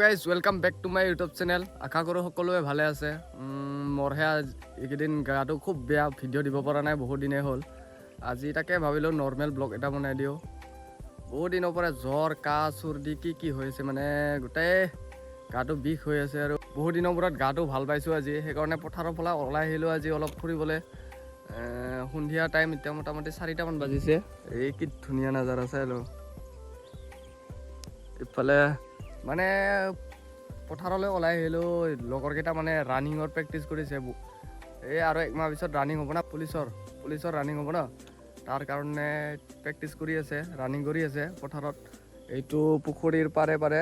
Guys welcome back to my YouTube channel. আশা কৰোঁ সকলোৱে ভালে আছে। মোৰহে এইকেইদিন গাটো খুব বেয়া, ভিডিঅ' দিব পৰা নাই, বহুত দিনেই হ'ল। আজি তাকে ভাবিলোঁ নৰ্মেল ব্লগ এটা বনাই দিওঁ। বহুত দিনৰ পৰা জ্বৰ, কাহ, চৰ্দি কি হৈছে মানে গোটেই গাটো বিষ হৈ আছে আৰু বহুত দিনৰ মূৰত গাটো ভাল পাইছোঁ আজি। সেইকাৰণে পথাৰৰ ফালে ওলাই আহিলোঁ আজি অলপ ফুৰিবলৈ। সন্ধিয়া টাইম, এতিয়া মোটামুটি 4টামান বাজিছে। এই কি ধুনীয়া নাজাৰা চাই লওঁ। ইফালে মানে পথাৰলৈ ওলাই আহিলোঁ, লগৰকেইটা মানে ৰানিঙৰ প্ৰেক্টিচ কৰিছে। এই আৰু একমাহ পিছত ৰানিং হ'ব না, পুলিচৰ ৰানিং হ'ব ন, তাৰ কাৰণে প্ৰেক্টিচ কৰি আছে, ৰানিং কৰি আছে পথাৰত। এইটো পুখুৰীৰ পাৰে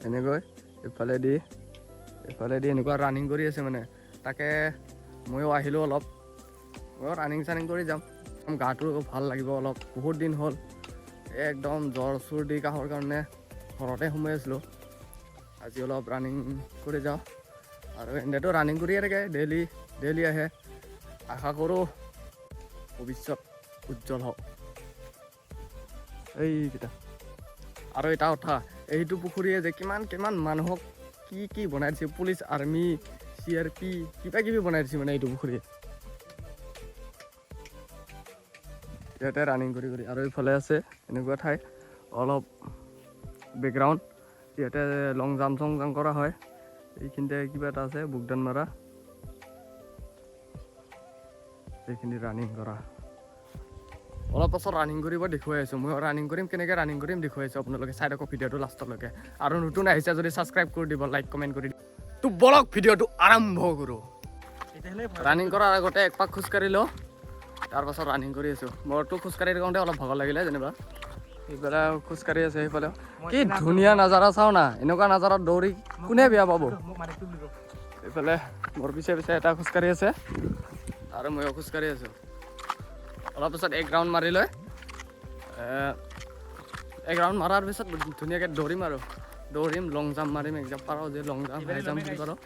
এনেকৈ ইফালেদি এনেকুৱা ৰানিং কৰি আছে মানে। তাকে ময়ো আহিলোঁ, ময়ো ৰানিং কৰি যাম, গাটো ভাল লাগিব অলপ। বহুত দিন হ'ল একদম জ্বৰ চৰ্দি কাহৰ কাৰণে ঘৰতে সোমাই আছিলোঁ। আজি অলপ ৰানিং কৰি যাওঁ আৰু এনেতো ৰানিং কৰিয়ে থাকে, ডেইলি আহে। আশা কৰোঁ ভৱিষ্যত উজ্জ্বল হওক। এইকেইটা আৰু এটা কথা, এইটো পুখুৰীয়ে যে কিমান মানুহক কি বনাই দিছে, পুলিচ, আৰ্মি, CRP কিবা বনাই দিছে মানে এইটো পুখুৰীয়ে। ইয়াতে ৰানিং কৰি আৰু এইফালে আছে এনেকুৱা ঠাই অলপ বেকগ্ৰাউণ্ড, ইয়াতে লং জাম্প কৰা হয়। এইখিনিতে কিবা এটা আছে, বুকদান মাৰা, এইখিনি ৰানিং কৰা। অলপ পাছত ৰানিং কৰিব দেখুৱাই আছোঁ। মই ৰানিং কৰিম, কেনেকৈ ৰানিং কৰিম দেখুৱাই আছোঁ আপোনালোকে। চাই থাকক ভিডিঅ'টো লাষ্টলৈকে। আৰু নতুন আহিছে যদি ছাবস্ক্ৰাইব কৰি দিব, লাইক কমেণ্ট কৰি দিব। তো বলক ভিডিঅ'টো আৰম্ভ কৰোঁ। ৰানিং কৰাৰ আগতে এক পাক খোজকাঢ়ি লওঁ, তাৰপাছত ৰানিং কৰি আছোঁ। মোৰতো খোজকাঢ়ি থাকোঁতে অলপ ভাগৰ লাগিলে যেনিবা। সেইফালে খোজকাঢ়ি আছে, সেইফালে কি ধুনীয়া নাজাৰা চাওঁ না। এনেকুৱা নাজাৰাত দৌৰি কোনে বেয়া পাব। এইফালে মোৰ পিছে এটা খোজকাঢ়ি আছে আৰু ময়ো খোজকাঢ়ি আছোঁ। অলপ পিছত এক ৰাউণ্ড মাৰি লৈ এক ৰাউণ্ড মৰাৰ পিছত ধুনীয়াকৈ দৌৰিম, লং জাম্প মাৰিম। একজাম পাৰোঁ যে লং জাম্প, হাই জাম্প বুলি পাৰোঁ।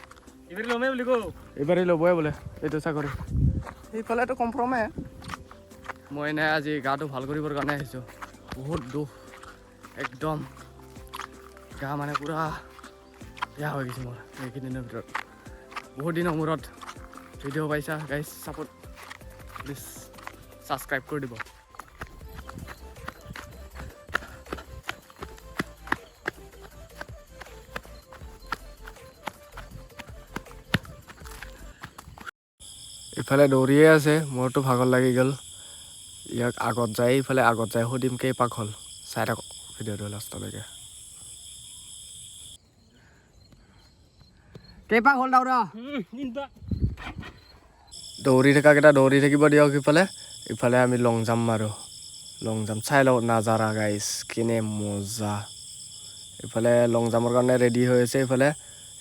এইবাৰেই ল'বই বোলে এইটো চাকৰি। সেইফালেতো কনফাৰ্মে। মই এনে আজি গাটো ভাল কৰিবৰ কাৰণে আহিছোঁ। বহুত দুখ, একদম গা মানে পুৰা বেয়া হৈ গৈছে মোৰ এইকেইদিনৰ ভিতৰত। বহুত দিনৰ মূৰত ভিডিঅ' পাইছা গাইজ, ছাপোৰ্ট প্লিজ, ছাবস্ক্ৰাইব কৰি দিব। ইফালে দৌৰিয়ে আছে, মোৰতো ভাগৰ লাগি গ'ল। ইয়াক আগত যায় সুধিম কেইপাক হ'ল। চাই থাকক ভিডিঅ'টো লাষ্টলৈকে। কেইপাক হ'ল দাউৰা? দৌৰি থকাকেইটা দৌৰি থাকিব দিয়ক। ইফালে আমি লং জাম্প মাৰোঁ। লং জাম্প চাই লওক নাজাৰা গাইজ, কেনে মজা। ইফালে লং জাম্পৰ কাৰণে ৰেডি হৈ আছে,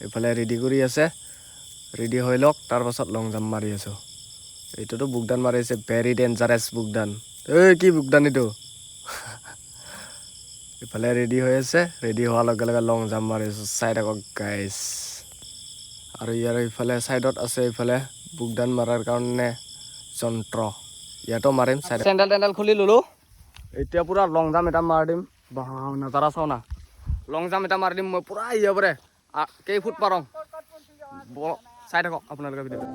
ইফালে ৰেডি কৰি আছে। ৰেডি হৈ লওক, তাৰপাছত লং জাম্প মাৰি আছোঁ। এইটোতো বুকদান মাৰিছে, ভেৰি ডেঞ্জাৰাছ বুকদান। কি বুকদান এইটো? ইফালে ৰেডি হৈ আছে, ৰেডি হোৱাৰ লগে লগে লং জাম্প মাৰিছোঁ। চাই থাকক গাইজ। আৰু ইয়াৰ ইফালে ছাইডত আছে বুকদান মাৰাৰ কাৰণে যন্ত্ৰ, ইয়াতো মাৰিম। চেণ্ডেল খুলি ল'লোঁ, এতিয়া পূৰা লং জাম্প এটা মাৰি দিম। নাজাৰা চাওঁ না, লং জাম্প এটা মাৰি দিম মই পূৰা ইয়াৰ পৰা কেই ফুট পাৰোঁ। চাই থাকক আপোনালোকে ভিডিঅ'টো।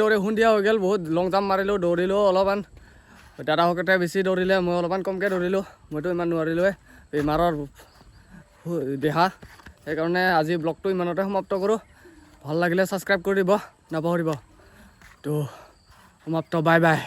দৌৰি সন্ধিয়া হৈ গ'ল। বহুত লং জাম্প মাৰিলোঁ, দৌৰিলোঁ অলপমান। দাদাহঁতে বেছি দৌৰিলে, মই অলপমান কমকৈ দৌৰিলোঁ। মইতো ইমান নোৱাৰিলোঁৱে, বেমাৰৰ দেহা। সেইকাৰণে আজি ব্লগটো ইমানতে সমাপ্ত কৰোঁ। ভাল লাগিলে ছাবস্ক্ৰাইব কৰি দিব নাপাহৰিব। তো সমাপ্ত, বাই বাই।